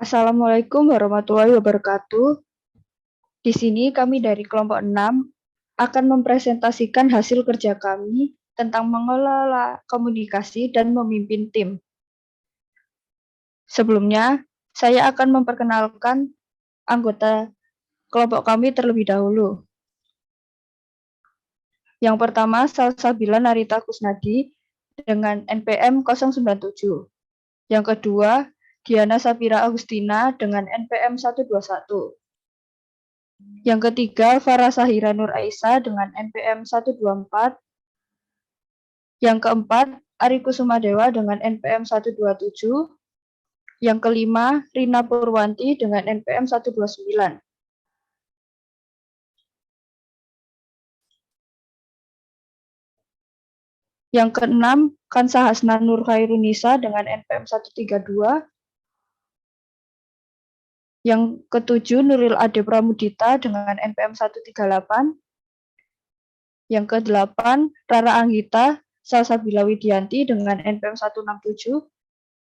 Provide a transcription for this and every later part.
Assalamualaikum warahmatullahi wabarakatuh. Di sini kami dari kelompok 6 akan mempresentasikan hasil kerja kami tentang mengelola komunikasi dan memimpin tim. Sebelumnya, saya akan memperkenalkan anggota kelompok kami terlebih dahulu. Yang pertama, Salsabila Narita Kusnadi dengan NPM 097. Yang kedua, Diana Safira Agustina dengan NPM 121. Yang ketiga, Farah Sahira Nur Aisyah dengan NPM 124. Yang keempat, Ari Kusumadewa dengan NPM 127. Yang kelima, Rina Purwanti dengan NPM 129. Yang keenam, Kansa Hasna Nur Khairunisa dengan NPM 132. Yang ketujuh, Nuril Ade Pramudita dengan NPM 138. Yang kedelapan, Rara Anggita Salsabila Widianti dengan NPM 167.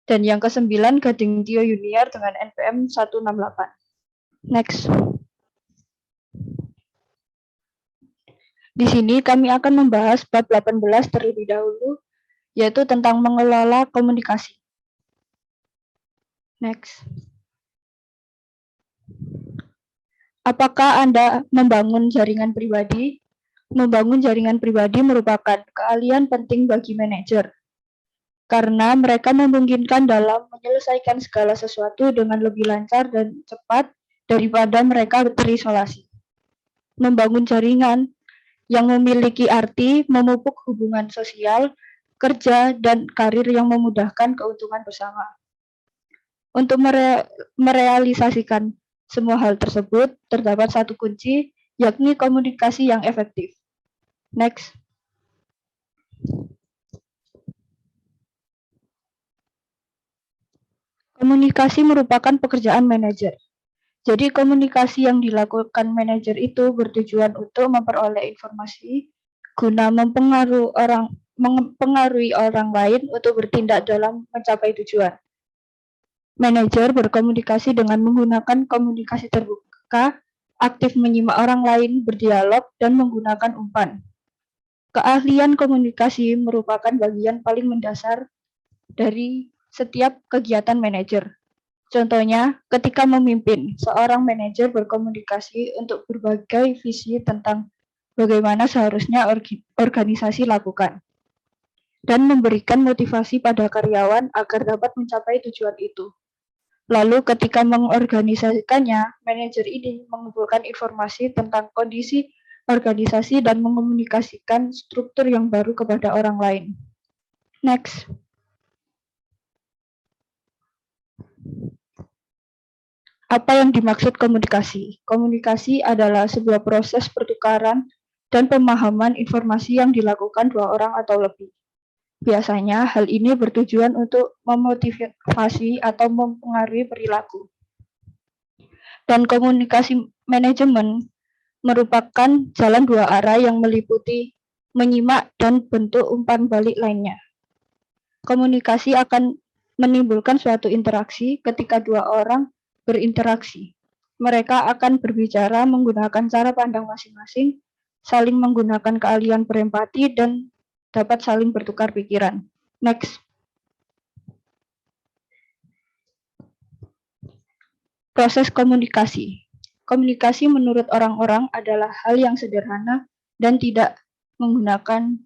Dan yang kesembilan, Gading Tio Yuniar dengan NPM 168. Next. Di sini kami akan membahas bab 18 terlebih dahulu, yaitu tentang mengelola komunikasi. Next. Apakah Anda membangun jaringan pribadi? Membangun jaringan pribadi merupakan keahlian penting bagi manajer, karena mereka memungkinkan dalam menyelesaikan segala sesuatu dengan lebih lancar dan cepat daripada mereka terisolasi. Membangun jaringan yang memiliki arti memupuk hubungan sosial, kerja, dan karir yang memudahkan keuntungan bersama. Untuk merealisasikan semua hal tersebut, terdapat satu kunci, yakni komunikasi yang efektif. Next. Komunikasi merupakan pekerjaan manajer. Jadi komunikasi yang dilakukan manajer itu bertujuan untuk memperoleh informasi guna mempengaruhi orang lain untuk bertindak dalam mencapai tujuan. Manajer berkomunikasi dengan menggunakan komunikasi terbuka, aktif menyimak orang lain, berdialog, dan menggunakan umpan. Keahlian komunikasi merupakan bagian paling mendasar dari setiap kegiatan manajer. Contohnya, ketika memimpin, seorang manajer berkomunikasi untuk berbagai visi tentang bagaimana seharusnya organisasi lakukan, dan memberikan motivasi pada karyawan agar dapat mencapai tujuan itu. Lalu ketika mengorganisasikannya, manajer ini mengumpulkan informasi tentang kondisi organisasi dan mengomunikasikan struktur yang baru kepada orang lain. Next. Apa yang dimaksud komunikasi? Komunikasi adalah sebuah proses pertukaran dan pemahaman informasi yang dilakukan dua orang atau lebih. Biasanya hal ini bertujuan untuk memotivasi atau mempengaruhi perilaku. Dan komunikasi manajemen merupakan jalan dua arah yang meliputi menyimak dan bentuk umpan balik lainnya. Komunikasi akan menimbulkan suatu interaksi ketika dua orang berinteraksi. Mereka akan berbicara menggunakan cara pandang masing-masing, saling menggunakan keahlian berempati, dan dapat saling bertukar pikiran. Next. Proses komunikasi. Komunikasi menurut orang-orang adalah hal yang sederhana dan tidak menggunakan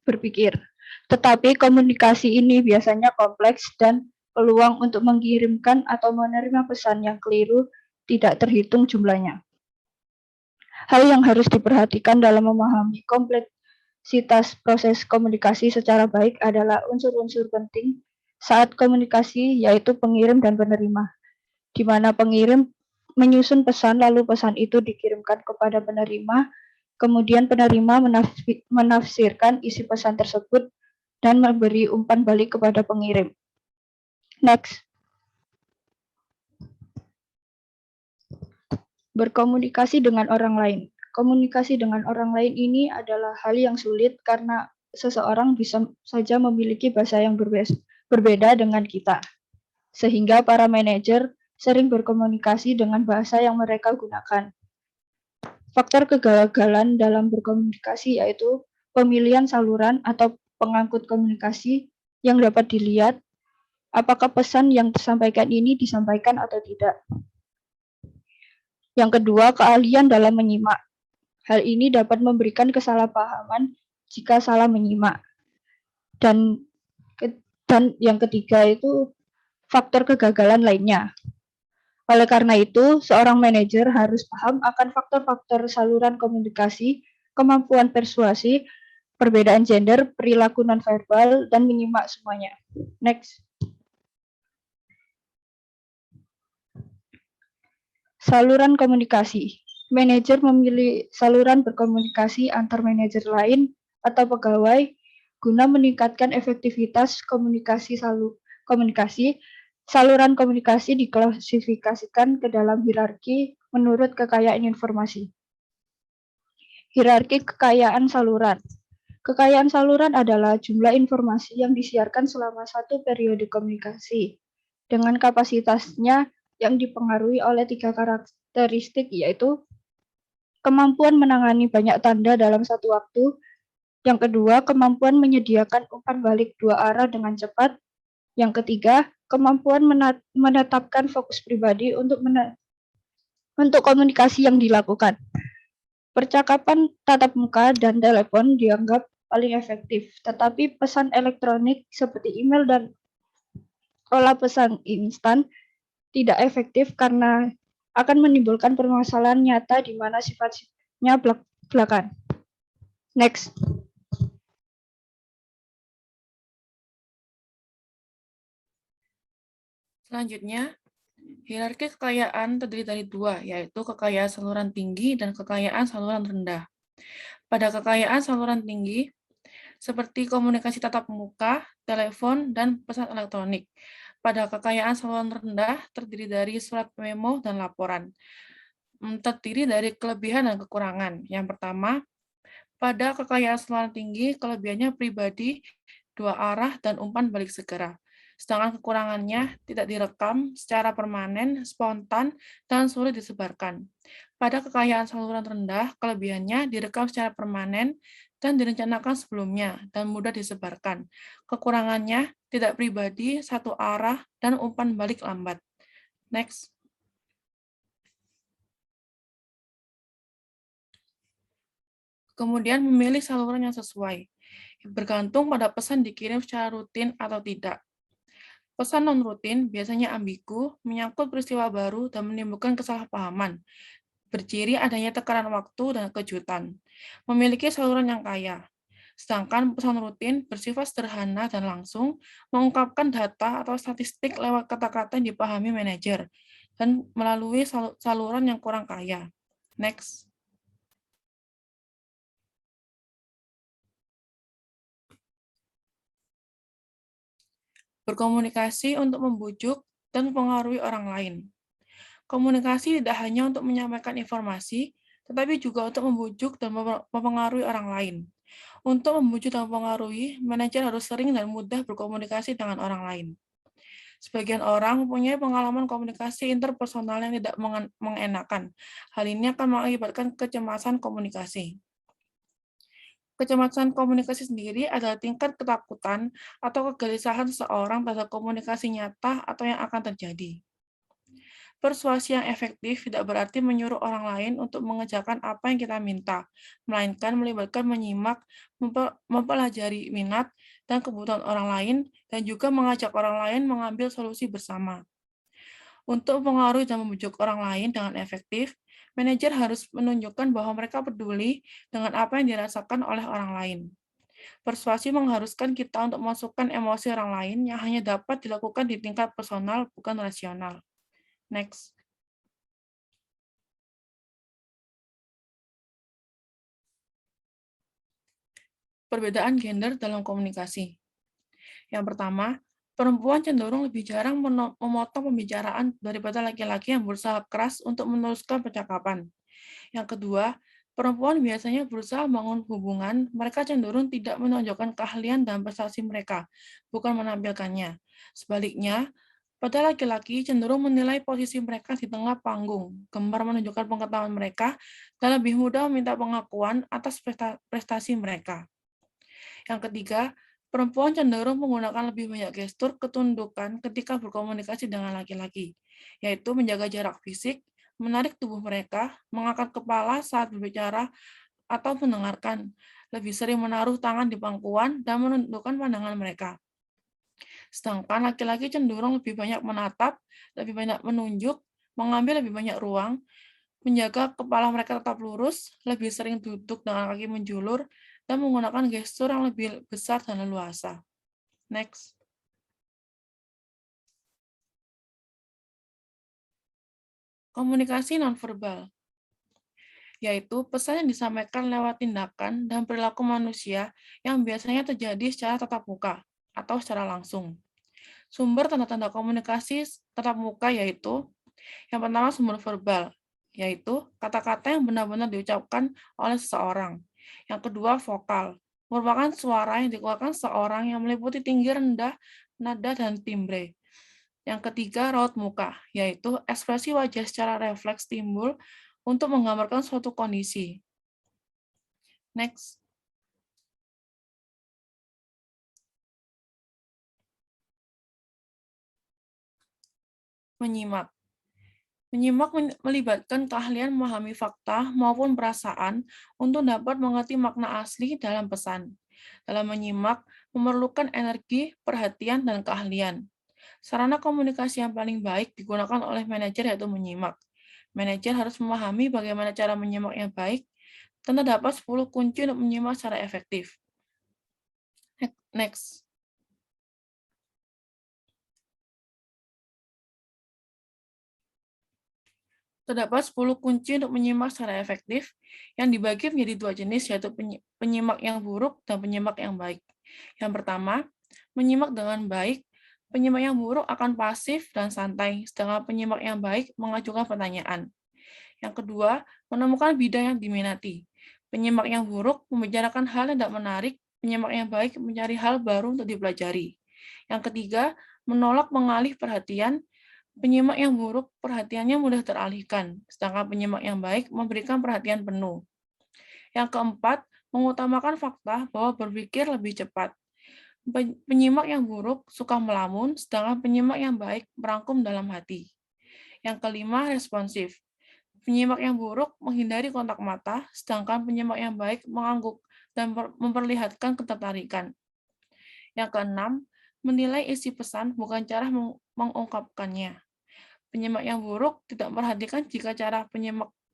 berpikir. Tetapi komunikasi ini biasanya kompleks dan peluang untuk mengirimkan atau menerima pesan yang keliru tidak terhitung jumlahnya. Hal yang harus diperhatikan dalam memahami kompleksitas proses komunikasi secara baik adalah unsur-unsur penting saat komunikasi, yaitu pengirim dan penerima, di mana pengirim menyusun pesan lalu pesan itu dikirimkan kepada penerima, kemudian penerima menafsirkan isi pesan tersebut dan memberi umpan balik kepada pengirim. Next. Berkomunikasi dengan orang lain. Komunikasi dengan orang lain ini adalah hal yang sulit karena seseorang bisa saja memiliki bahasa yang berbeda dengan kita. sehingga para manajer sering berkomunikasi dengan bahasa yang mereka gunakan. Faktor kegagalan dalam berkomunikasi yaitu pemilihan saluran atau pengangkut komunikasi yang dapat dilihat apakah pesan yang disampaikan ini disampaikan atau tidak. Yang kedua, keahlian dalam menyimak. Hal ini dapat memberikan kesalahpahaman jika salah menyimak. Dan yang ketiga itu faktor kegagalan lainnya. Oleh karena itu, seorang manajer harus paham akan faktor-faktor saluran komunikasi, kemampuan persuasi, perbedaan gender, perilaku nonverbal, dan menyimak semuanya. Next. Saluran komunikasi. Manajer memilih saluran berkomunikasi antar manajer lain atau pegawai guna meningkatkan efektivitas komunikasi. Saluran komunikasi diklasifikasikan ke dalam hierarki menurut kekayaan informasi. Hierarki kekayaan saluran. Kekayaan saluran adalah jumlah informasi yang disiarkan selama satu periode komunikasi dengan kapasitasnya yang dipengaruhi oleh 3 karakteristik, yaitu kemampuan menangani banyak tanda dalam satu waktu. Yang kedua, kemampuan menyediakan umpan balik 2 arah dengan cepat. Yang ketiga, kemampuan menetapkan fokus pribadi untuk komunikasi yang dilakukan. Percakapan tatap muka dan telepon dianggap paling efektif, tetapi pesan elektronik seperti email dan olah pesan instan tidak efektif karena akan menimbulkan permasalahan nyata di mana sifatnya belak-belakan. Next. Selanjutnya, hierarki kekayaan terdiri dari 2, yaitu kekayaan saluran tinggi dan kekayaan saluran rendah. Pada kekayaan saluran tinggi, seperti komunikasi tatap muka, telepon, dan pesan elektronik. Pada kekayaan saluran rendah, terdiri dari surat memo dan laporan. Terdiri dari kelebihan dan kekurangan. Yang pertama, pada kekayaan saluran tinggi, kelebihannya pribadi, 2 arah, dan umpan balik segera. Sedangkan kekurangannya tidak direkam secara permanen, spontan, dan sulit disebarkan. Pada kekayaan saluran rendah, kelebihannya direkam secara permanen dan direncanakan sebelumnya dan mudah disebarkan. Kekurangannya tidak pribadi, 1 arah, dan umpan balik lambat. Next. Kemudian memilih saluran yang sesuai, bergantung pada pesan dikirim secara rutin atau tidak. Pesan non-rutin biasanya ambigu, menyangkut peristiwa baru, dan menimbulkan kesalahpahaman, berciri adanya tekanan waktu dan kejutan. Memiliki saluran yang kaya. Sedangkan pesan rutin bersifat sederhana dan langsung, mengungkapkan data atau statistik lewat kata-kata yang dipahami manajer, dan melalui saluran yang kurang kaya. Next. Berkomunikasi untuk membujuk dan mempengaruhi orang lain. Komunikasi tidak hanya untuk menyampaikan informasi, tetapi juga untuk membujuk dan mempengaruhi orang lain. Untuk membujuk dan mempengaruhi, manajer harus sering dan mudah berkomunikasi dengan orang lain. Sebagian orang mempunyai pengalaman komunikasi interpersonal yang tidak mengenakan. Hal ini akan mengakibatkan kecemasan komunikasi. Kecemasan komunikasi sendiri adalah tingkat ketakutan atau kegelisahan seseorang terhadap komunikasi nyata atau yang akan terjadi. Persuasi yang efektif tidak berarti menyuruh orang lain untuk mengerjakan apa yang kita minta, melainkan melibatkan menyimak, mempelajari minat dan kebutuhan orang lain, dan juga mengajak orang lain mengambil solusi bersama. Untuk mempengaruhi dan membujuk orang lain dengan efektif, manajer harus menunjukkan bahwa mereka peduli dengan apa yang dirasakan oleh orang lain. Persuasi mengharuskan kita untuk memasukkan emosi orang lain yang hanya dapat dilakukan di tingkat personal, bukan rasional. Next. Perbedaan gender dalam komunikasi. Yang pertama, perempuan cenderung lebih jarang memotong pembicaraan daripada laki-laki yang berusaha keras untuk meneruskan percakapan. Yang kedua, perempuan biasanya berusaha membangun hubungan, mereka cenderung tidak menonjolkan keahlian dan prestasi mereka, bukan menampilkannya. Sebaliknya, Pada laki-laki cenderung menilai posisi mereka di tengah panggung, gemar menunjukkan pengetahuan mereka, dan lebih mudah meminta pengakuan atas prestasi mereka. Yang ketiga, perempuan cenderung menggunakan lebih banyak gestur ketundukan ketika berkomunikasi dengan laki-laki, yaitu menjaga jarak fisik, menarik tubuh mereka, mengangkat kepala saat berbicara, atau mendengarkan, lebih sering menaruh tangan di pangkuan, dan menundukkan pandangan mereka. Sedangkan laki-laki cenderung lebih banyak menatap, lebih banyak menunjuk, mengambil lebih banyak ruang, menjaga kepala mereka tetap lurus, lebih sering duduk dengan kaki menjulur, dan menggunakan gestur yang lebih besar dan leluasa. Next. Komunikasi nonverbal, yaitu pesan yang disampaikan lewat tindakan dan perilaku manusia yang biasanya terjadi secara tatap muka atau secara langsung. Sumber tanda-tanda komunikasi tatap muka yaitu, yang pertama sumber verbal, yaitu kata-kata yang benar-benar diucapkan oleh seseorang. Yang kedua vokal, merupakan suara yang dikeluarkan seseorang yang meliputi tinggi, rendah, nada, dan timbre. Yang ketiga raut muka, yaitu ekspresi wajah secara refleks timbul untuk menggambarkan suatu kondisi. Next. Menyimak. Menyimak melibatkan keahlian memahami fakta maupun perasaan untuk dapat mengerti makna asli dalam pesan. Dalam menyimak, memerlukan energi, perhatian, dan keahlian. Sarana komunikasi yang paling baik digunakan oleh manajer yaitu menyimak. Manajer harus memahami bagaimana cara menyimak yang baik, dan terdapat 10 kunci untuk menyimak secara efektif. Next. Terdapat 10 kunci untuk menyimak secara efektif yang dibagi menjadi dua jenis, yaitu penyimak yang buruk dan penyimak yang baik. Yang pertama, menyimak dengan baik. Penyimak yang buruk akan pasif dan santai, sedangkan penyimak yang baik mengajukan pertanyaan. Yang kedua, menemukan bidang yang diminati. Penyimak yang buruk membicarakan hal yang tidak menarik, penyimak yang baik mencari hal baru untuk dipelajari. Yang ketiga, menolak mengalih perhatian. Penyimak yang buruk perhatiannya mudah teralihkan, sedangkan penyimak yang baik memberikan perhatian penuh. Yang keempat, mengutamakan fakta bahwa berpikir lebih cepat. Penyimak yang buruk suka melamun, sedangkan penyimak yang baik merangkum dalam hati. Yang kelima, responsif. Penyimak yang buruk menghindari kontak mata, sedangkan penyimak yang baik mengangguk dan memperlihatkan ketertarikan. Yang keenam, menilai isi pesan bukan cara mengungkapkannya. Penyimak yang buruk tidak memperhatikan jika cara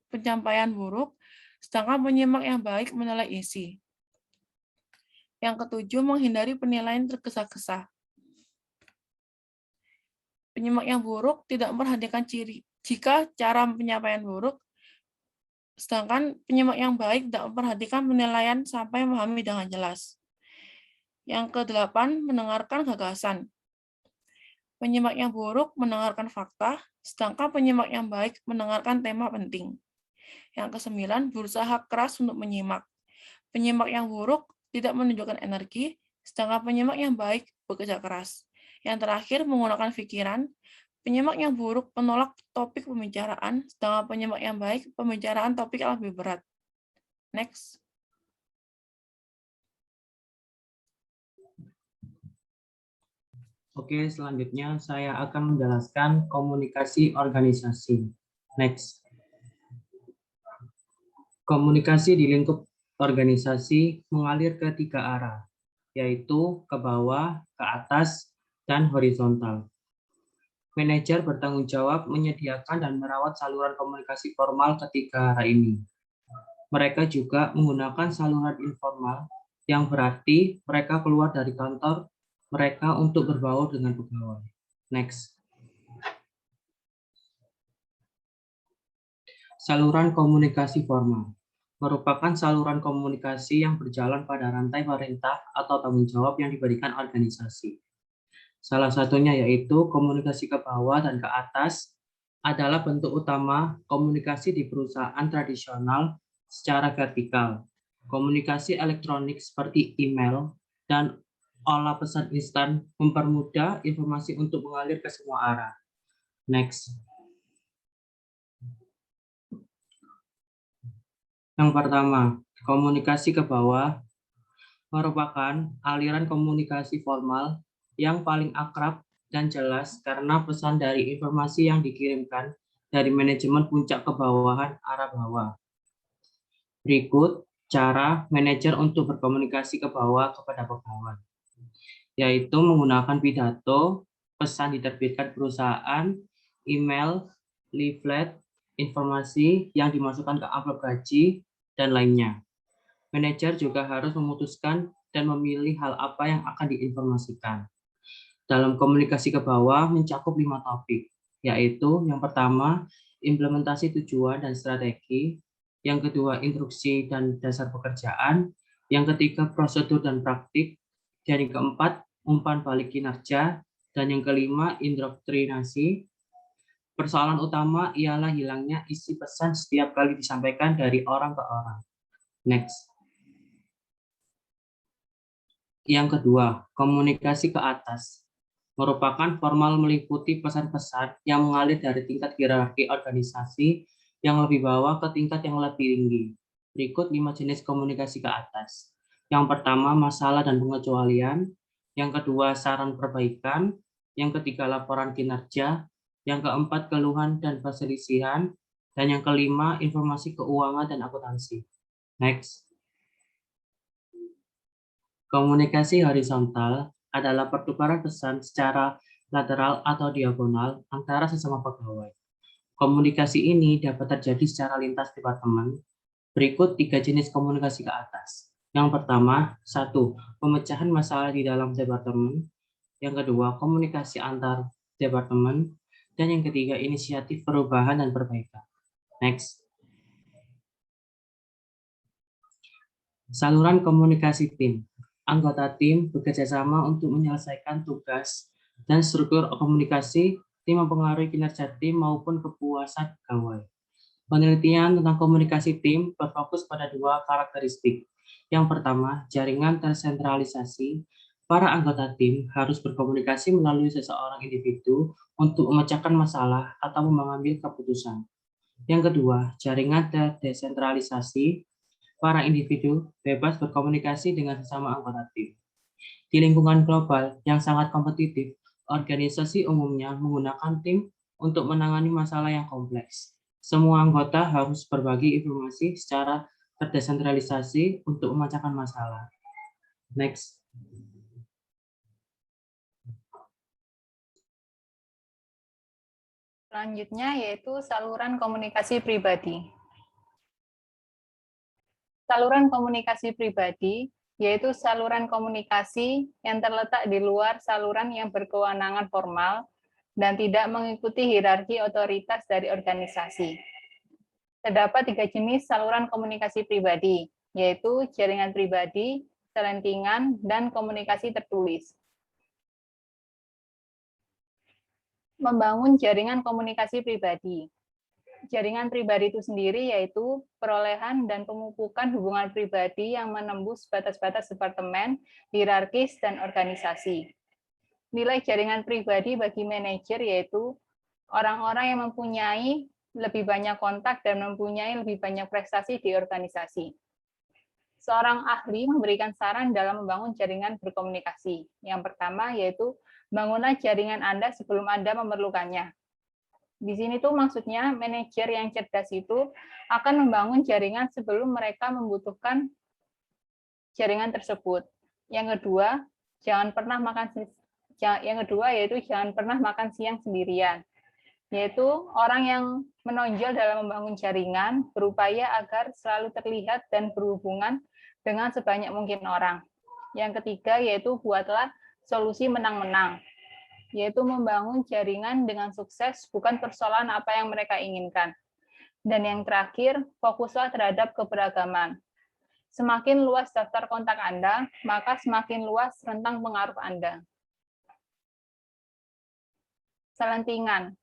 penyampaian buruk, sedangkan penyimak yang baik menilai isi. Yang ketujuh, menghindari penilaian tergesa-gesa. Penyimak yang buruk tidak memperhatikan ciri jika cara penyampaian buruk, sedangkan penyimak yang baik tidak memperhatikan penilaian sampai memahami dengan jelas. Yang kedelapan, mendengarkan gagasan. Penyimak yang buruk mendengarkan fakta, sedangkan penyimak yang baik mendengarkan tema penting. Yang kesembilan, berusaha keras untuk menyimak. Penyimak yang buruk tidak menunjukkan energi, sedangkan penyimak yang baik bekerja keras. Yang terakhir, menggunakan pikiran. Penyimak yang buruk menolak topik pembicaraan, sedangkan penyimak yang baik pembicaraan topik yang lebih berat. Next. Oke, selanjutnya saya akan menjelaskan komunikasi organisasi. Next. Komunikasi di lingkup organisasi mengalir ke tiga arah, yaitu ke bawah, ke atas, dan horizontal. Manajer bertanggung jawab menyediakan dan merawat saluran komunikasi formal ketiga arah ini. Mereka juga menggunakan saluran informal, yang berarti mereka keluar dari kantor mereka untuk berbaur dengan pegawai. Next. Saluran komunikasi formal merupakan saluran komunikasi yang berjalan pada rantai perintah atau tanggung jawab yang diberikan organisasi. Salah satunya yaitu komunikasi ke bawah dan ke atas adalah bentuk utama komunikasi di perusahaan tradisional secara vertikal. Komunikasi elektronik seperti email dan olah pesan instan mempermudah informasi untuk mengalir ke semua arah. Next. Yang pertama, komunikasi ke bawah merupakan aliran komunikasi formal yang paling akrab dan jelas karena pesan dari informasi yang dikirimkan dari manajemen puncak ke bawahan arah bawah. Berikut cara manajer untuk berkomunikasi ke bawah kepada pegawai, yaitu menggunakan pidato, pesan diterbitkan perusahaan, email, leaflet, informasi yang dimasukkan ke amplop gaji, dan lainnya. Manajer juga harus memutuskan dan memilih hal apa yang akan diinformasikan. Dalam komunikasi ke bawah mencakup 5 topik, yaitu yang pertama, implementasi tujuan dan strategi, yang kedua, instruksi dan dasar pekerjaan, yang ketiga, prosedur dan praktik, dan yang keempat, umpan balik kinerja, dan yang kelima, indoktrinasi. Persoalan utama ialah hilangnya isi pesan setiap kali disampaikan dari orang ke orang. Next. Yang kedua, komunikasi ke atas merupakan formal meliputi pesan-pesan yang mengalir dari tingkat hierarki organisasi yang lebih bawah ke tingkat yang lebih tinggi. Berikut 5 jenis komunikasi ke atas. Yang pertama, masalah dan pengecualian. Yang kedua, saran perbaikan. Yang ketiga, laporan kinerja. Yang keempat, keluhan dan perselisihan. Dan yang kelima, informasi keuangan dan akuntansi. Next. Komunikasi horizontal adalah pertukaran pesan secara lateral atau diagonal antara sesama pegawai. Komunikasi ini dapat terjadi secara lintas departemen. Berikut 3 jenis komunikasi ke atas. Yang pertama, 1. Pemecahan masalah di dalam departemen. Yang kedua, komunikasi antar departemen. Dan yang ketiga, inisiatif perubahan dan perbaikan. Next. Saluran komunikasi tim. Anggota tim bekerja sama untuk menyelesaikan tugas dan struktur komunikasi tim mempengaruhi kinerja tim maupun kepuasan pegawai. Penelitian tentang komunikasi tim berfokus pada 2 karakteristik. Yang pertama, jaringan tersentralisasi. Para anggota tim harus berkomunikasi melalui seseorang individu untuk memecahkan masalah atau mengambil keputusan. Yang kedua, jaringan terdesentralisasi. Para individu bebas berkomunikasi dengan sesama anggota tim. Di lingkungan global yang sangat kompetitif, organisasi umumnya menggunakan tim untuk menangani masalah yang kompleks. Semua anggota harus berbagi informasi secara terdesentralisasi untuk memecahkan masalah. Next. Selanjutnya yaitu saluran komunikasi pribadi. Saluran komunikasi pribadi yaitu saluran komunikasi yang terletak di luar saluran yang berkewenangan formal dan tidak mengikuti hierarki otoritas dari organisasi. Terdapat 3 jenis saluran komunikasi pribadi, yaitu jaringan pribadi, selentingan, dan komunikasi tertulis. Membangun jaringan komunikasi pribadi. Jaringan pribadi itu sendiri yaitu perolehan dan pemupukan hubungan pribadi yang menembus batas-batas departemen, hierarkis, dan organisasi. Nilai jaringan pribadi bagi manajer yaitu orang-orang yang mempunyai lebih banyak kontak dan mempunyai lebih banyak prestasi di organisasi. Seorang ahli memberikan saran dalam membangun jaringan berkomunikasi. Yang pertama yaitu bangunlah jaringan Anda sebelum Anda memerlukannya. Di sini tuh maksudnya manajer yang cerdas itu akan membangun jaringan sebelum mereka membutuhkan jaringan tersebut. Yang kedua, jangan pernah makan siang sendirian. Yaitu orang yang menonjol dalam membangun jaringan berupaya agar selalu terlihat dan berhubungan dengan sebanyak mungkin orang. Yang ketiga yaitu buatlah solusi menang-menang, yaitu membangun jaringan dengan sukses bukan persoalan apa yang mereka inginkan. Dan yang terakhir, fokuslah terhadap keberagaman. Semakin luas daftar kontak Anda, maka semakin luas rentang pengaruh Anda. Selentingan.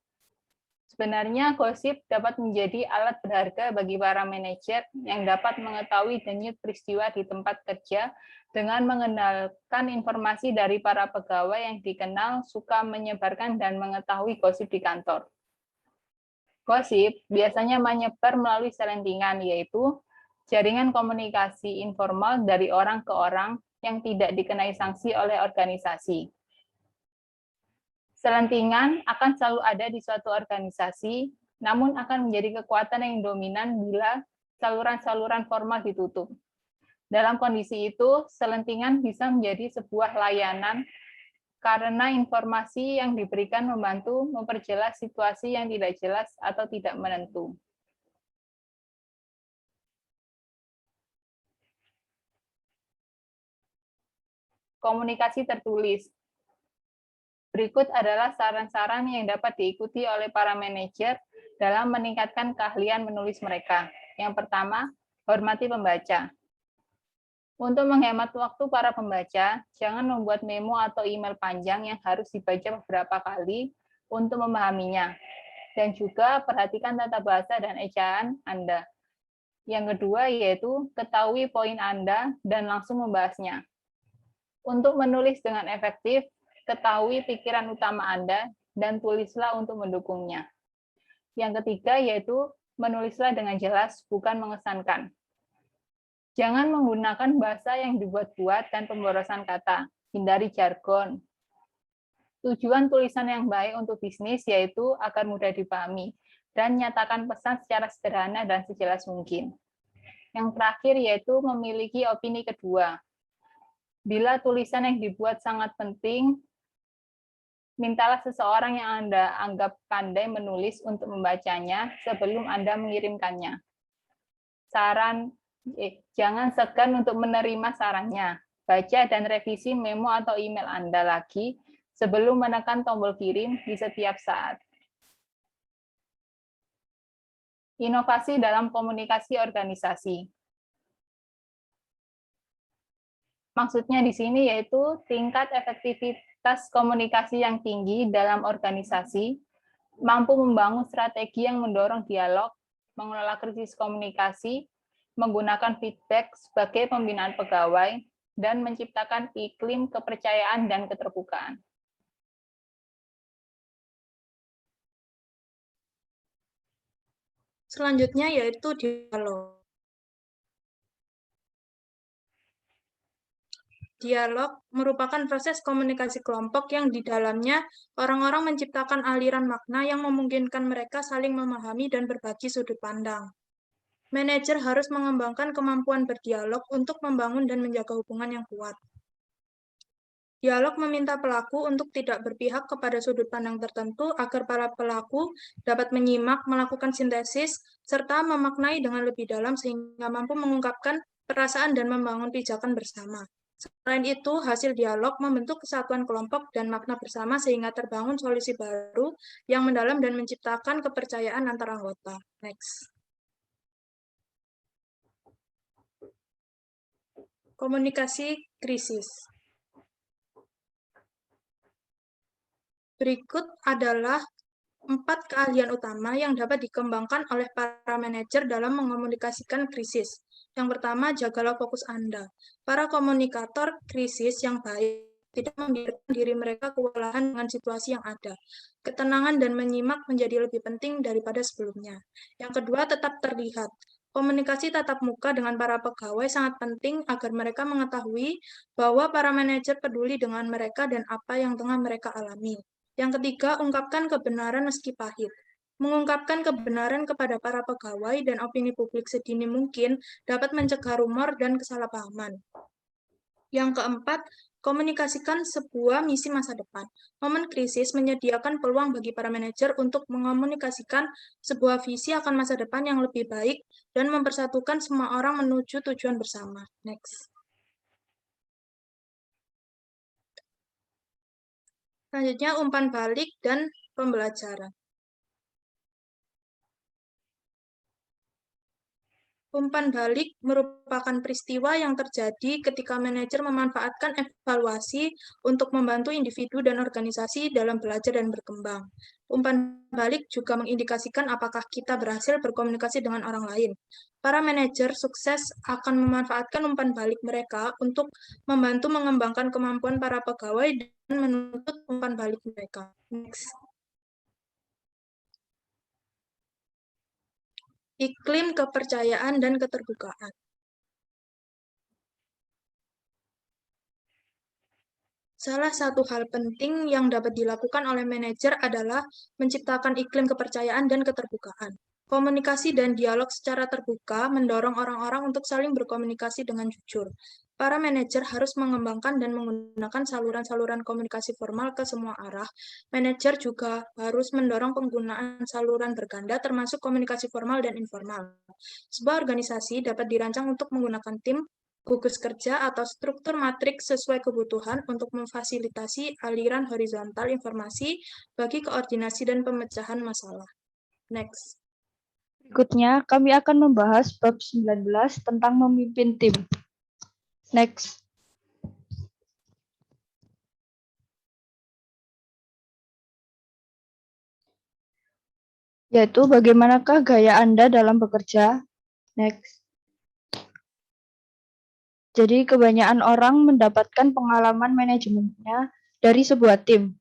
Sebenarnya gosip dapat menjadi alat berharga bagi para manajer yang dapat mengetahui denyut peristiwa di tempat kerja dengan mengenalkan informasi dari para pegawai yang dikenal suka menyebarkan dan mengetahui gosip di kantor. Gosip biasanya menyebar melalui selentingan, yaitu jaringan komunikasi informal dari orang ke orang yang tidak dikenai sanksi oleh organisasi. Selentingan akan selalu ada di suatu organisasi, namun akan menjadi kekuatan yang dominan bila saluran-saluran formal ditutup. Dalam kondisi itu, selentingan bisa menjadi sebuah layanan karena informasi yang diberikan membantu memperjelas situasi yang tidak jelas atau tidak menentu. Komunikasi tertulis. Berikut adalah saran-saran yang dapat diikuti oleh para manajer dalam meningkatkan keahlian menulis mereka. Yang pertama, hormati pembaca. Untuk menghemat waktu para pembaca, jangan membuat memo atau email panjang yang harus dibaca beberapa kali untuk memahaminya. Dan juga perhatikan tata bahasa dan ejaan Anda. Yang kedua yaitu ketahui poin Anda dan langsung membahasnya. Untuk menulis dengan efektif, ketahui pikiran utama Anda dan tulislah untuk mendukungnya. Yang ketiga yaitu menulislah dengan jelas, bukan mengesankan. Jangan menggunakan bahasa yang dibuat-buat dan pemborosan kata. Hindari jargon. Tujuan tulisan yang baik untuk bisnis yaitu agar mudah dipahami dan nyatakan pesan secara sederhana dan sejelas mungkin. Yang terakhir yaitu memiliki opini kedua. Bila tulisan yang dibuat sangat penting, mintalah seseorang yang Anda anggap pandai menulis untuk membacanya sebelum Anda mengirimkannya. Jangan segan untuk menerima sarannya. Baca dan revisi memo atau email Anda lagi sebelum menekan tombol kirim di setiap saat. Inovasi dalam komunikasi organisasi. Maksudnya di sini yaitu tingkat efektivitas komunikasi yang tinggi dalam organisasi, mampu membangun strategi yang mendorong dialog, mengelola krisis komunikasi, menggunakan feedback sebagai pembinaan pegawai, dan menciptakan iklim kepercayaan dan keterbukaan. Selanjutnya yaitu dialog. Dialog merupakan proses komunikasi kelompok yang di dalamnya orang-orang menciptakan aliran makna yang memungkinkan mereka saling memahami dan berbagi sudut pandang. Manajer harus mengembangkan kemampuan berdialog untuk membangun dan menjaga hubungan yang kuat. Dialog meminta pelaku untuk tidak berpihak kepada sudut pandang tertentu agar para pelaku dapat menyimak, melakukan sintesis, serta memaknai dengan lebih dalam sehingga mampu mengungkapkan perasaan dan membangun pijakan bersama. Selain itu, hasil dialog membentuk kesatuan kelompok dan makna bersama sehingga terbangun solusi baru yang mendalam dan menciptakan kepercayaan antar anggota. Next. Komunikasi krisis. Berikut adalah 4 keahlian utama yang dapat dikembangkan oleh para manajer dalam mengomunikasikan krisis. Yang pertama, jagalah fokus Anda. Para komunikator krisis yang baik tidak membiarkan diri mereka kewalahan dengan situasi yang ada. Ketenangan dan menyimak menjadi lebih penting daripada sebelumnya. Yang kedua, tetap terlihat. Komunikasi tatap muka dengan para pegawai sangat penting agar mereka mengetahui bahwa para manajer peduli dengan mereka dan apa yang tengah mereka alami. Yang ketiga, ungkapkan kebenaran meski pahit. Mengungkapkan kebenaran kepada para pegawai dan opini publik sedini mungkin dapat mencegah rumor dan kesalahpahaman. Yang keempat, komunikasikan sebuah misi masa depan. Momen krisis menyediakan peluang bagi para manajer untuk mengomunikasikan sebuah visi akan masa depan yang lebih baik dan mempersatukan semua orang menuju tujuan bersama. Next. Selanjutnya, umpan balik dan pembelajaran. Umpan balik merupakan peristiwa yang terjadi ketika manajer memanfaatkan evaluasi untuk membantu individu dan organisasi dalam belajar dan berkembang. Umpan balik juga mengindikasikan apakah kita berhasil berkomunikasi dengan orang lain. Para manajer sukses akan memanfaatkan umpan balik mereka untuk membantu mengembangkan kemampuan para pegawai dan menuntut umpan balik mereka. Next. Iklim kepercayaan dan keterbukaan. Salah satu hal penting yang dapat dilakukan oleh manajer adalah menciptakan iklim kepercayaan dan keterbukaan. Komunikasi dan dialog secara terbuka mendorong orang-orang untuk saling berkomunikasi dengan jujur. Para manajer harus mengembangkan dan menggunakan saluran-saluran komunikasi formal ke semua arah. Manajer juga harus mendorong penggunaan saluran berganda termasuk komunikasi formal dan informal. Sebuah organisasi dapat dirancang untuk menggunakan tim, gugus kerja, atau struktur matriks sesuai kebutuhan untuk memfasilitasi aliran horizontal informasi bagi koordinasi dan pemecahan masalah. Next. Berikutnya, kami akan membahas bab 19 tentang memimpin tim. Next. Yaitu bagaimanakah gaya Anda dalam bekerja? Next. Jadi kebanyakan orang mendapatkan pengalaman manajemennya dari sebuah tim.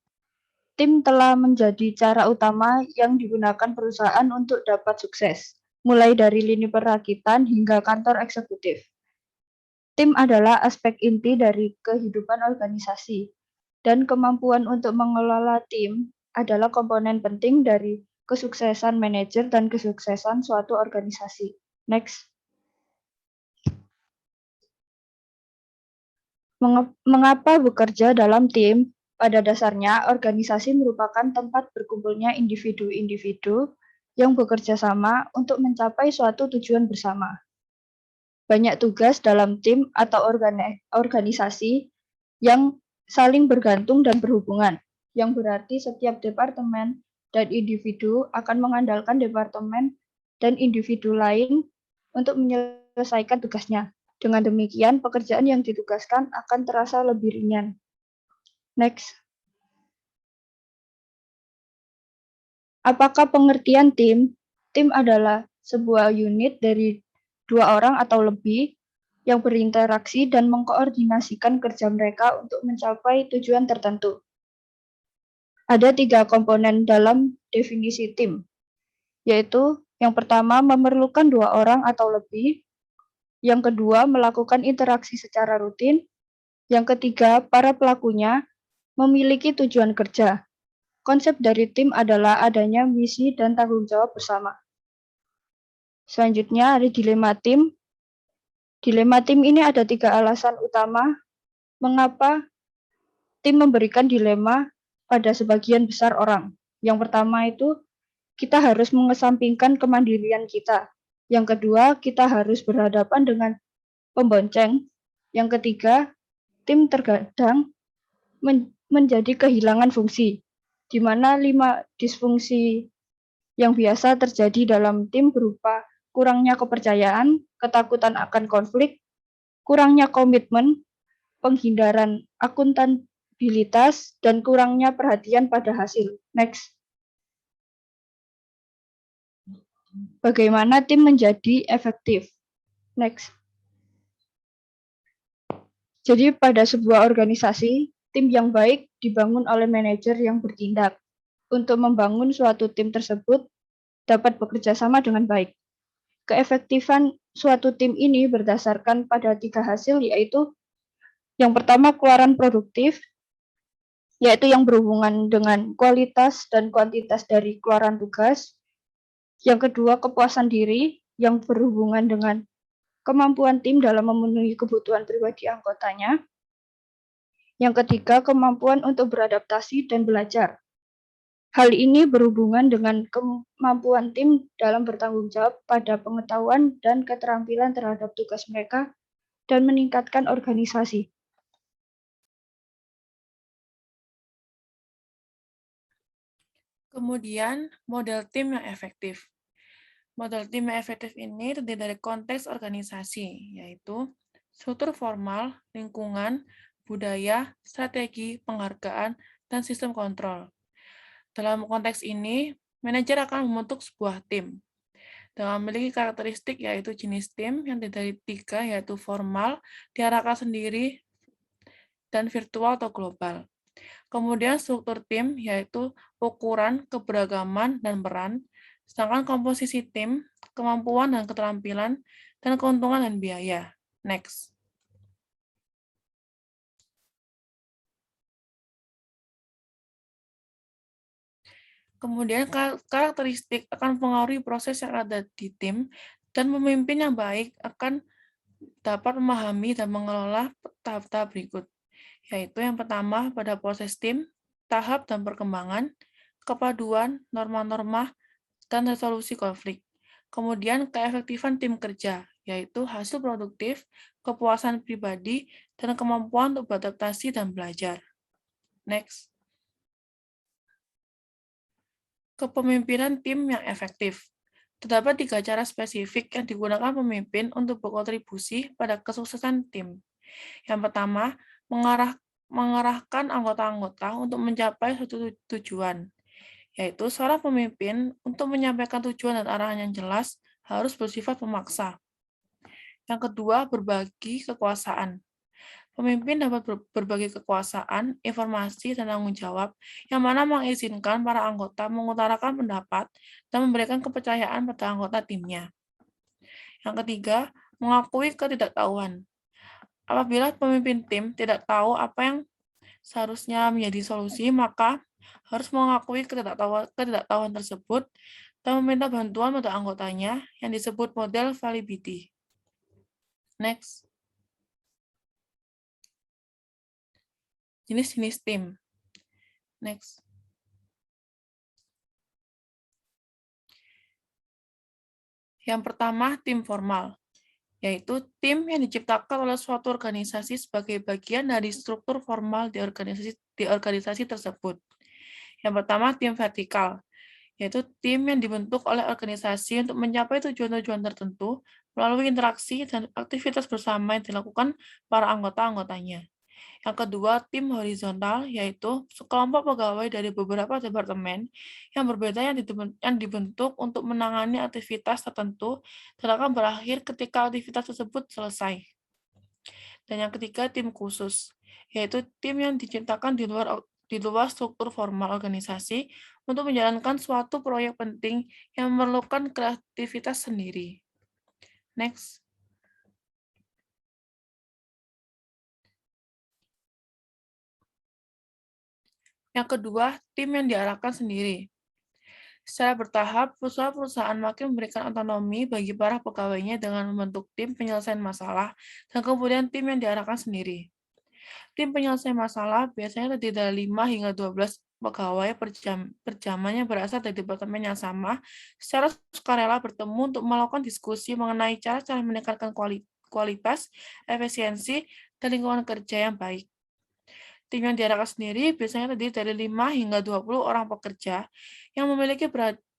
Tim telah menjadi cara utama yang digunakan perusahaan untuk dapat sukses, mulai dari lini perakitan hingga kantor eksekutif. Tim adalah aspek inti dari kehidupan organisasi, dan kemampuan untuk mengelola tim adalah komponen penting dari kesuksesan manajer dan kesuksesan suatu organisasi. Next. Mengapa bekerja dalam tim? Pada dasarnya, organisasi merupakan tempat berkumpulnya individu-individu yang bekerja sama untuk mencapai suatu tujuan bersama. Banyak tugas dalam tim atau organisasi yang saling bergantung dan berhubungan, yang berarti setiap departemen dan individu akan mengandalkan departemen dan individu lain untuk menyelesaikan tugasnya. Dengan demikian, pekerjaan yang ditugaskan akan terasa lebih ringan. Next. Apakah pengertian tim? Tim adalah sebuah unit dari 2 orang atau lebih yang berinteraksi dan mengkoordinasikan kerja mereka untuk mencapai tujuan tertentu. Ada 3 komponen dalam definisi tim, yaitu yang pertama memerlukan 2 orang atau lebih, yang kedua melakukan interaksi secara rutin, yang ketiga para pelakunya memiliki tujuan kerja. Konsep dari tim adalah adanya misi dan tanggung jawab bersama. Selanjutnya ada dilema tim. Dilema tim ini ada 3 alasan utama mengapa tim memberikan dilema pada sebagian besar orang. Yang pertama itu, kita harus mengesampingkan kemandirian kita. Yang kedua, kita harus berhadapan dengan pembonceng. Yang ketiga, tim terkadang menjadi kehilangan fungsi, di mana 5 disfungsi yang biasa terjadi dalam tim berupa kurangnya kepercayaan, ketakutan akan konflik, kurangnya komitmen, penghindaran akuntabilitas, dan kurangnya perhatian pada hasil. Next. Bagaimana tim menjadi efektif? Next. Jadi pada sebuah organisasi, tim yang baik dibangun oleh manajer yang bertindak. Untuk membangun suatu tim tersebut dapat bekerja sama dengan baik. Keefektifan suatu tim ini berdasarkan pada 3 hasil, yaitu yang pertama keluaran produktif, yaitu yang berhubungan dengan kualitas dan kuantitas dari keluaran tugas. Yang kedua kepuasan diri, yang berhubungan dengan kemampuan tim dalam memenuhi kebutuhan pribadi anggotanya. Yang ketiga kemampuan untuk beradaptasi dan belajar. Hal ini berhubungan dengan kemampuan tim dalam bertanggung jawab pada pengetahuan dan keterampilan terhadap tugas mereka dan meningkatkan organisasi. Kemudian, model tim yang efektif. Model tim yang efektif ini terdiri dari konteks organisasi, yaitu struktur formal, lingkungan, budaya, strategi, penghargaan, dan sistem kontrol. Dalam konteks ini, manajer akan membentuk sebuah tim dengan memiliki karakteristik yaitu jenis tim yang terdiri dari 3, yaitu formal, diarahkan sendiri, dan virtual atau global. Kemudian struktur tim yaitu ukuran, keberagaman, dan peran, sedangkan komposisi tim, kemampuan dan keterampilan, dan keuntungan dan biaya. Next. Kemudian karakteristik akan mempengaruhi proses yang ada di tim, dan pemimpin yang baik akan dapat memahami dan mengelola tahap-tahap berikut, yaitu yang pertama pada proses tim, tahap dan perkembangan, kepaduan, norma-norma, dan resolusi konflik. Kemudian keefektifan tim kerja, yaitu hasil produktif, kepuasan pribadi, dan kemampuan untuk beradaptasi dan belajar. Next. Kepemimpinan tim yang efektif. Terdapat 3 cara spesifik yang digunakan pemimpin untuk berkontribusi pada kesuksesan tim. Yang pertama, mengarahkan anggota-anggota untuk mencapai suatu tujuan, yaitu seorang pemimpin untuk menyampaikan tujuan dan arahan yang jelas harus bersifat memaksa. Yang kedua, berbagi kekuasaan. Pemimpin dapat berbagi kekuasaan, informasi, dan tanggung jawab yang mana mengizinkan para anggota mengutarakan pendapat dan memberikan kepercayaan pada anggota timnya. Yang ketiga, mengakui ketidaktahuan. Apabila pemimpin tim tidak tahu apa yang seharusnya menjadi solusi, maka harus mengakui ketidaktahuan tersebut dan meminta bantuan pada anggotanya yang disebut model validity. Next. Jenis-jenis tim. Next. Yang pertama, tim formal, yaitu tim yang diciptakan oleh suatu organisasi sebagai bagian dari struktur formal di organisasi tersebut. Yang pertama, tim vertikal, yaitu tim yang dibentuk oleh organisasi untuk mencapai tujuan-tujuan tertentu melalui interaksi dan aktivitas bersama yang dilakukan para anggota-anggotanya. Yang kedua, tim horizontal, yaitu sekelompok pegawai dari beberapa departemen yang berbeda yang dibentuk untuk menangani aktivitas tertentu dan akan berakhir ketika aktivitas tersebut selesai. Dan yang ketiga, tim khusus, yaitu tim yang diciptakan di luar struktur formal organisasi untuk menjalankan suatu proyek penting yang memerlukan kreativitas sendiri. Next. Yang kedua, tim yang diarahkan sendiri. Secara bertahap, perusahaan makin memberikan otonomi bagi para pegawainya dengan membentuk tim penyelesaian masalah dan kemudian tim yang diarahkan sendiri. Tim penyelesaian masalah biasanya terdiri dari 5 hingga 12 pegawai per jamnya berasal dari departemen yang sama, secara sukarela bertemu untuk melakukan diskusi mengenai cara-cara meningkatkan kualitas, efisiensi, dan lingkungan kerja yang baik. Tim yang diarahkan sendiri biasanya terdiri dari 5 hingga 20 orang pekerja yang memiliki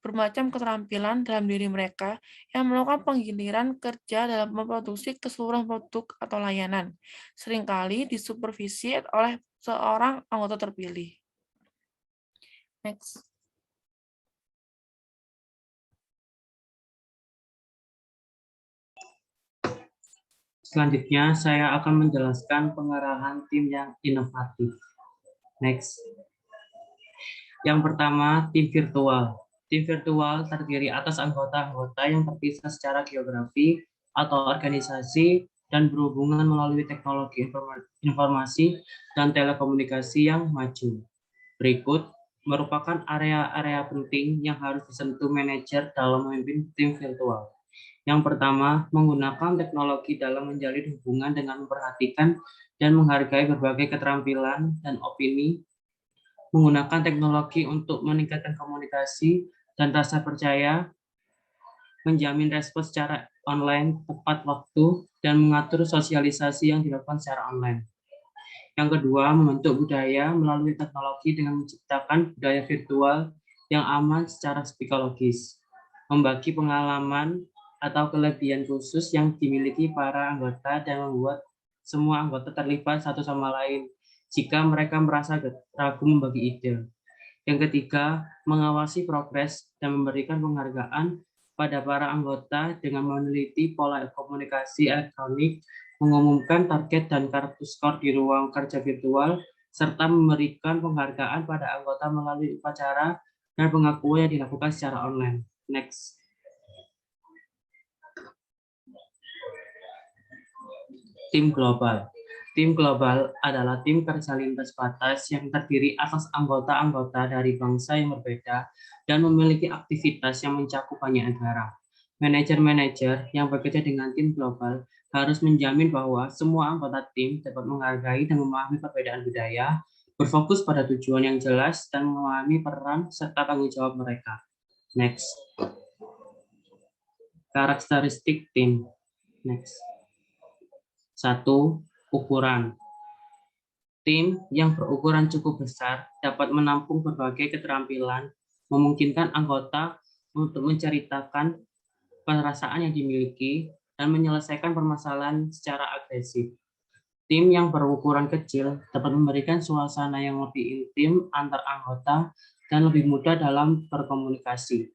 bermacam keterampilan dalam diri mereka yang melakukan penggiliran kerja dalam memproduksi keseluruhan produk atau layanan, seringkali disupervisi oleh seorang anggota terpilih. Next. Selanjutnya, saya akan menjelaskan pengarahan tim yang inovatif. Next. Yang pertama, tim virtual. Tim virtual terdiri atas anggota-anggota yang terpisah secara geografi atau organisasi dan berhubungan melalui teknologi informasi dan telekomunikasi yang maju. Berikut merupakan area-area penting yang harus disentuh manajer dalam memimpin tim virtual. Yang pertama, menggunakan teknologi dalam menjalin hubungan dengan memperhatikan dan menghargai berbagai keterampilan dan opini, menggunakan teknologi untuk meningkatkan komunikasi dan rasa percaya, menjamin respons secara online tepat waktu, dan mengatur sosialisasi yang dilakukan secara online. Yang kedua, membentuk budaya melalui teknologi dengan menciptakan budaya virtual yang aman secara psikologis. membagi pengalaman atau kelebihan khusus yang dimiliki para anggota dan membuat semua anggota terlibat satu sama lain jika mereka merasa ragu membagi ide. Yang ketiga, mengawasi progres dan memberikan penghargaan pada para anggota dengan meneliti pola komunikasi elektronik, mengumumkan target dan kartu skor di ruang kerja virtual, serta memberikan penghargaan pada anggota melalui upacara dan pengakuan yang dilakukan secara online. Next. Tim global. Tim global adalah tim kerja lintas batas yang terdiri atas anggota-anggota dari bangsa yang berbeda dan memiliki aktivitas yang mencakup banyak negara. Manajer-manajer yang bekerja dengan tim global harus menjamin bahwa semua anggota tim dapat menghargai dan memahami perbedaan budaya, berfokus pada tujuan yang jelas, dan memahami peran serta tanggung jawab mereka. Next. Karakteristik tim. Next. 1. Ukuran. Tim yang berukuran cukup besar dapat menampung berbagai keterampilan, memungkinkan anggota untuk menceritakan perasaan yang dimiliki dan menyelesaikan permasalahan secara agresif. Tim yang berukuran kecil dapat memberikan suasana yang lebih intim antar anggota dan lebih mudah dalam berkomunikasi.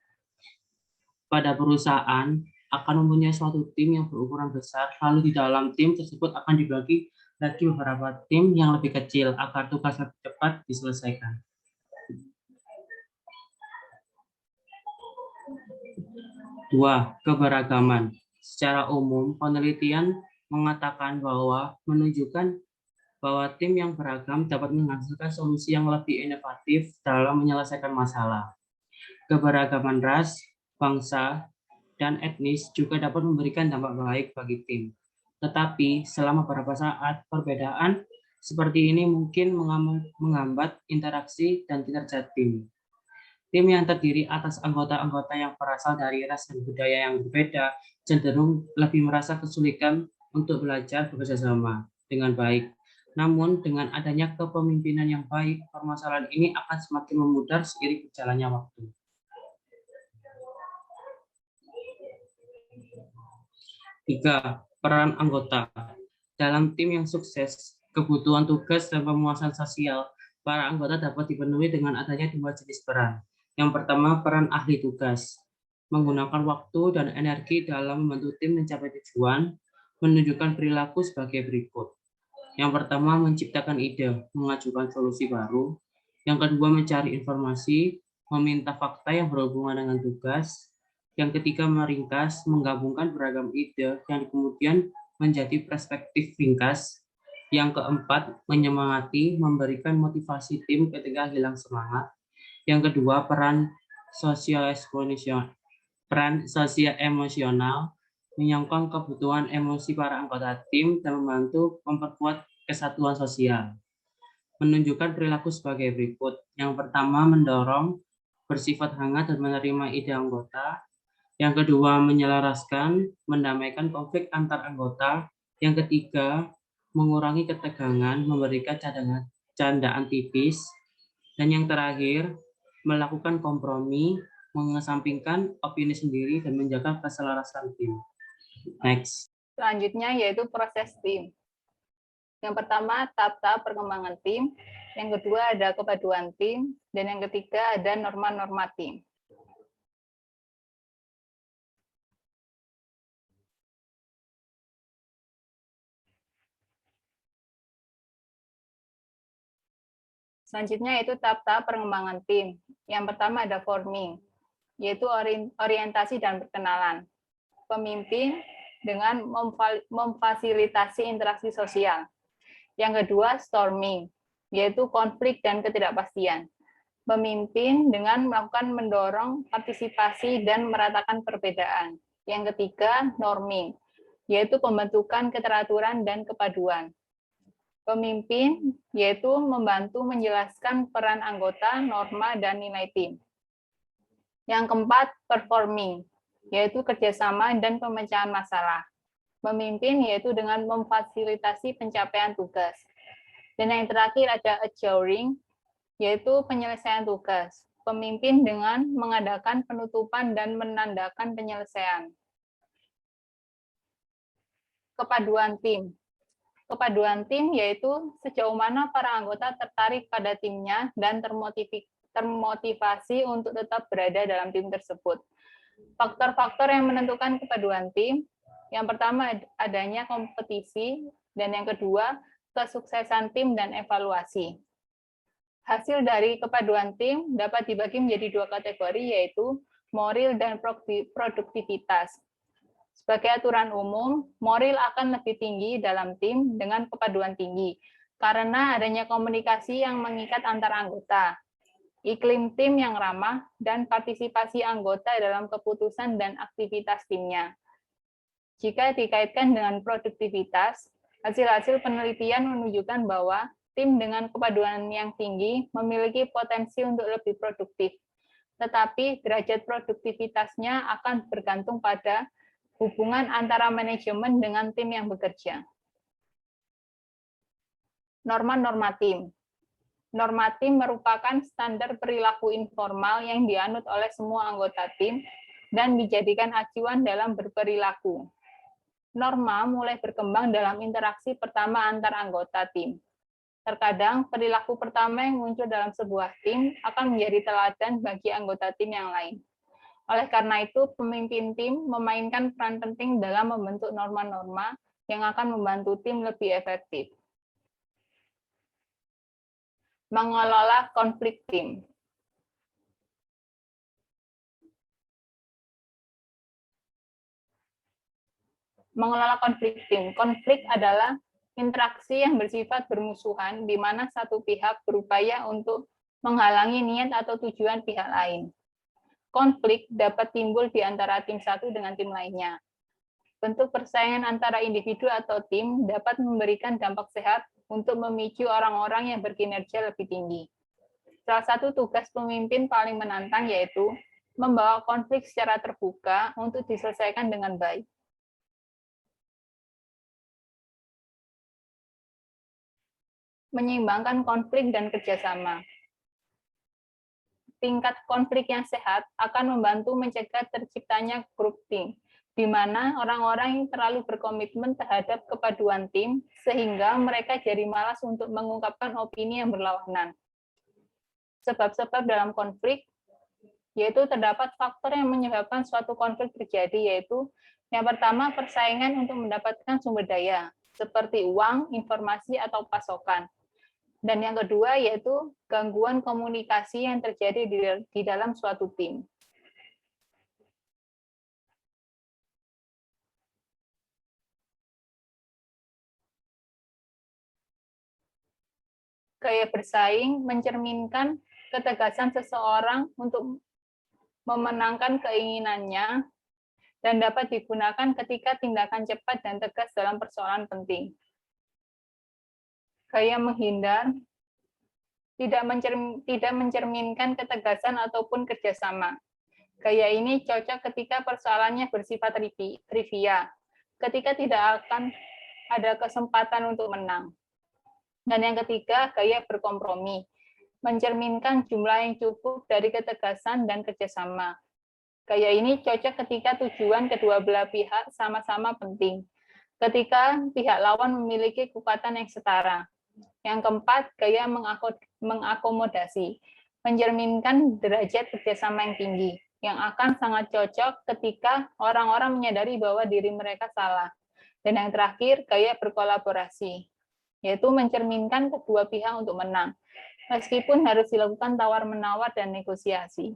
Pada perusahaan akan mempunyai suatu tim yang berukuran besar, lalu di dalam tim tersebut akan dibagi lagi beberapa tim yang lebih kecil agar tugas lebih cepat diselesaikan. Dua, keberagaman. Secara umum, penelitian mengatakan bahwa menunjukkan bahwa tim yang beragam dapat menghasilkan solusi yang lebih inovatif dalam menyelesaikan masalah. Keberagaman ras, bangsa, dan etnis juga dapat memberikan dampak baik bagi tim. Tetapi selama beberapa saat, perbedaan seperti ini mungkin menghambat interaksi dan kinerja tim. Tim yang terdiri atas anggota-anggota yang berasal dari ras dan budaya yang berbeda cenderung lebih merasa kesulitan untuk belajar bekerja sama dengan baik. Namun dengan adanya kepemimpinan yang baik, permasalahan ini akan semakin memudar seiring berjalannya waktu. Tiga, peran anggota. Dalam tim yang sukses, kebutuhan tugas dan pemuasan sosial para anggota dapat dipenuhi dengan adanya dua jenis peran. Yang pertama, peran ahli tugas. Menggunakan waktu dan energi dalam membantu tim mencapai tujuan, menunjukkan perilaku sebagai berikut. Yang pertama, menciptakan ide, mengajukan solusi baru. Yang kedua, mencari informasi, meminta fakta yang berhubungan dengan tugas. Yang ketiga, meringkas, menggabungkan beragam ide yang kemudian menjadi perspektif ringkas. Yang keempat, menyemangati, memberikan motivasi tim ketika hilang semangat. Yang kedua, peran sosial emosional, menyongkong kebutuhan emosi para anggota tim dan membantu memperkuat kesatuan sosial. Menunjukkan perilaku sebagai berikut. Yang pertama, mendorong, bersifat hangat dan menerima ide anggota. Yang kedua, menyelaraskan, mendamaikan konflik antar anggota. Yang ketiga, mengurangi ketegangan, memberikan candaan tipis. Dan yang terakhir, melakukan kompromi, mengesampingkan opini sendiri, dan menjaga keselarasan tim. Next. Selanjutnya yaitu proses tim. Yang pertama, tahap-tahap perkembangan tim. Yang kedua, ada kepaduan tim. Dan yang ketiga, ada norma-norma tim. Selanjutnya itu tahap-tahap pengembangan tim. Yang pertama ada forming, yaitu orientasi dan perkenalan. Pemimpin dengan memfasilitasi interaksi sosial. Yang kedua storming, yaitu konflik dan ketidakpastian. Pemimpin dengan mendorong partisipasi dan meratakan perbedaan. Yang ketiga norming, yaitu pembentukan keteraturan dan kepaduan. Pemimpin, yaitu membantu menjelaskan peran anggota, norma, dan nilai tim. Yang keempat, performing, yaitu kerjasama dan pemecahan masalah. Pemimpin, yaitu dengan memfasilitasi pencapaian tugas. Dan yang terakhir ada adjourning, yaitu penyelesaian tugas. pemimpin dengan mengadakan penutupan dan menandakan penyelesaian. Kepaduan tim. Kepaduan tim yaitu sejauh mana para anggota tertarik pada timnya dan termotivasi untuk tetap berada dalam tim tersebut. Faktor-faktor yang menentukan kepaduan tim, yang pertama adanya kompetisi, dan yang kedua kesuksesan tim dan evaluasi. Hasil dari kepaduan tim dapat dibagi menjadi dua kategori, yaitu moral dan produktivitas. Sebagai aturan umum, moral akan lebih tinggi dalam tim dengan kepaduan tinggi, karena adanya komunikasi yang mengikat antar anggota, iklim tim yang ramah, dan partisipasi anggota dalam keputusan dan aktivitas timnya. Jika dikaitkan dengan produktivitas, hasil-hasil penelitian menunjukkan bahwa tim dengan kepaduan yang tinggi memiliki potensi untuk lebih produktif, tetapi derajat produktivitasnya akan bergantung pada hubungan antara manajemen dengan tim yang bekerja. Norma-norma tim. Norma tim merupakan standar perilaku informal yang dianut oleh semua anggota tim dan dijadikan acuan dalam berperilaku. Norma mulai berkembang dalam interaksi pertama antar anggota tim. Terkadang perilaku pertama yang muncul dalam sebuah tim akan menjadi teladan bagi anggota tim yang lain. Oleh karena itu, pemimpin tim memainkan peran penting dalam membentuk norma-norma yang akan membantu tim lebih efektif. Mengelola konflik tim. Mengelola konflik tim. Konflik adalah interaksi yang bersifat bermusuhan, di mana satu pihak berupaya untuk menghalangi niat atau tujuan pihak lain. Konflik dapat timbul di antara tim satu dengan tim lainnya. Bentuk persaingan antara individu atau tim dapat memberikan dampak sehat untuk memicu orang-orang yang berkinerja lebih tinggi. Salah satu tugas pemimpin paling menantang yaitu membawa konflik secara terbuka untuk diselesaikan dengan baik. Menyeimbangkan konflik dan kerjasama. Tingkat konflik yang sehat akan membantu mencegah terciptanya grup tim, di mana orang-orang yang terlalu berkomitmen terhadap kepaduan tim, sehingga mereka jadi malas untuk mengungkapkan opini yang berlawanan. Sebab-sebab dalam konflik, yaitu terdapat faktor yang menyebabkan suatu konflik terjadi, yaitu yang pertama persaingan untuk mendapatkan sumber daya, seperti uang, informasi, atau pasokan. Dan yang kedua yaitu gangguan komunikasi yang terjadi di dalam suatu tim. Gaya bersaing mencerminkan ketegasan seseorang untuk memenangkan keinginannya dan dapat digunakan ketika tindakan cepat dan tegas dalam persoalan penting. Gaya menghindar tidak mencerminkan ketegasan ataupun kerjasama. Gaya ini cocok ketika persoalannya bersifat trivia, ketika tidak akan ada kesempatan untuk menang. Dan yang ketiga, gaya berkompromi, mencerminkan jumlah yang cukup dari ketegasan dan kerjasama. Gaya ini cocok ketika tujuan kedua belah pihak sama-sama penting, ketika pihak lawan memiliki kekuatan yang setara. Yang keempat, gaya mengakomodasi, mencerminkan derajat kerjasama yang tinggi, yang akan sangat cocok ketika orang-orang menyadari bahwa diri mereka salah. Dan yang terakhir, gaya berkolaborasi, yaitu mencerminkan kedua pihak untuk menang, meskipun harus dilakukan tawar-menawar dan negosiasi.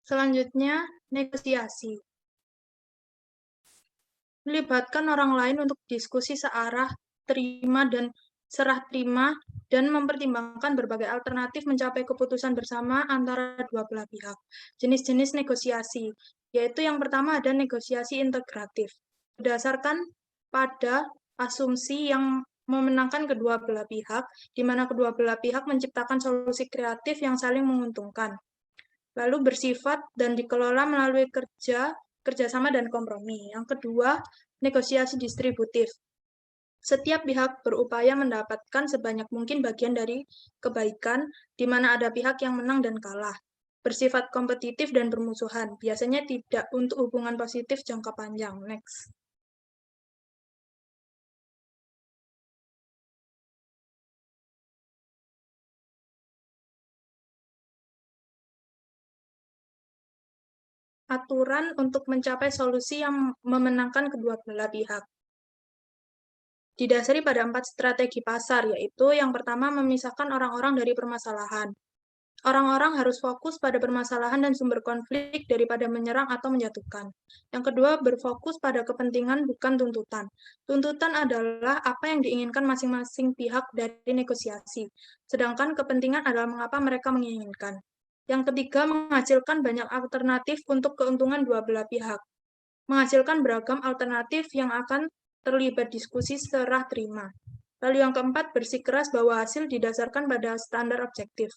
Selanjutnya, negosiasi. Melibatkan orang lain untuk diskusi searah, terima dan serah terima, dan mempertimbangkan berbagai alternatif mencapai keputusan bersama antara dua belah pihak. Jenis-jenis negosiasi, yaitu yang pertama ada negosiasi integratif. Berdasarkan pada asumsi yang memenangkan kedua belah pihak, di mana kedua belah pihak menciptakan solusi kreatif yang saling menguntungkan. Lalu bersifat dan dikelola melalui kerjasama dan kompromi. Yang kedua, negosiasi distributif. Setiap pihak berupaya mendapatkan sebanyak mungkin bagian dari kebaikan, di mana ada pihak yang menang dan kalah. Bersifat kompetitif dan bermusuhan, biasanya tidak untuk hubungan positif jangka panjang. Next. Aturan untuk mencapai solusi yang memenangkan kedua belah pihak. Didasari pada 4 strategi pasar, yaitu yang pertama memisahkan orang-orang dari permasalahan. Orang-orang harus fokus pada permasalahan dan sumber konflik daripada menyerang atau menjatuhkan. Yang kedua, berfokus pada kepentingan bukan tuntutan. Tuntutan adalah apa yang diinginkan masing-masing pihak dari negosiasi, sedangkan kepentingan adalah mengapa mereka menginginkan. Yang ketiga, menghasilkan banyak alternatif untuk keuntungan dua belah pihak. Menghasilkan beragam alternatif yang akan terlibat diskusi serah terima. Lalu yang keempat, bersikeras bahwa hasil didasarkan pada standar objektif.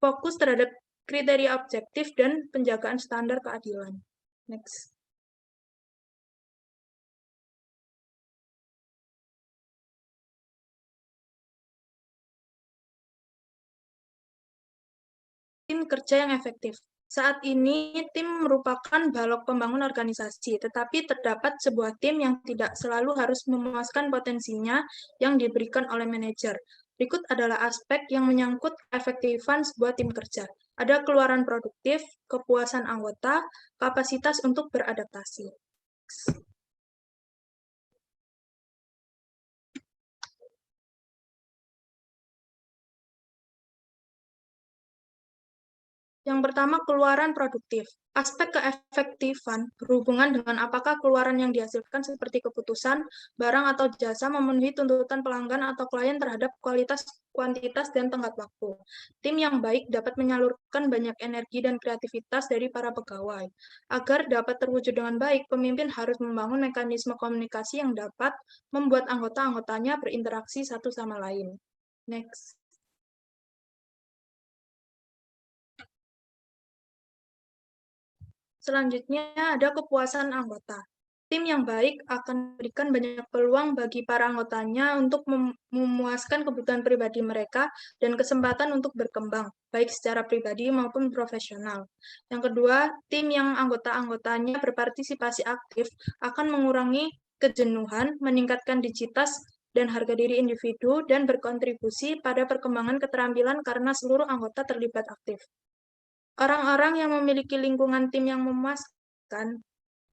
Fokus terhadap kriteria objektif dan penjagaan standar keadilan. Next. Tim kerja yang efektif. Saat ini, tim merupakan balok pembangun organisasi, tetapi terdapat sebuah tim yang tidak selalu harus memuaskan potensinya yang diberikan oleh manajer. Berikut adalah aspek yang menyangkut keefektifan sebuah tim kerja. Ada keluaran produktif, kepuasan anggota, kapasitas untuk beradaptasi. Yang pertama, keluaran produktif. Aspek keefektifan berhubungan dengan apakah keluaran yang dihasilkan seperti keputusan, barang atau jasa memenuhi tuntutan pelanggan atau klien terhadap kualitas, kuantitas, dan tenggat waktu. Tim yang baik dapat menyalurkan banyak energi dan kreativitas dari para pegawai. Agar dapat terwujud dengan baik, pemimpin harus membangun mekanisme komunikasi yang dapat membuat anggota-anggotanya berinteraksi satu sama lain. Next. Selanjutnya ada kepuasan anggota. Tim yang baik akan memberikan banyak peluang bagi para anggotanya untuk memuaskan kebutuhan pribadi mereka dan kesempatan untuk berkembang, baik secara pribadi maupun profesional. Yang kedua, tim yang anggota-anggotanya berpartisipasi aktif akan mengurangi kejenuhan, meningkatkan dignitas dan harga diri individu, dan berkontribusi pada perkembangan keterampilan karena seluruh anggota terlibat aktif. Orang-orang yang memiliki lingkungan tim yang memuaskan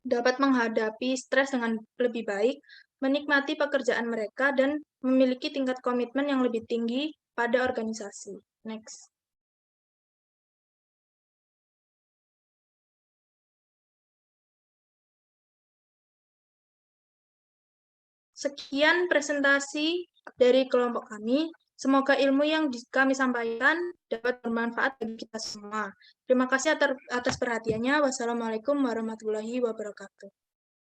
dapat menghadapi stres dengan lebih baik, menikmati pekerjaan mereka, dan memiliki tingkat komitmen yang lebih tinggi pada organisasi. Next. Sekian presentasi dari kelompok kami. Semoga ilmu yang kami sampaikan dapat bermanfaat bagi kita semua. Terima kasih atas perhatiannya. Wassalamualaikum warahmatullahi wabarakatuh.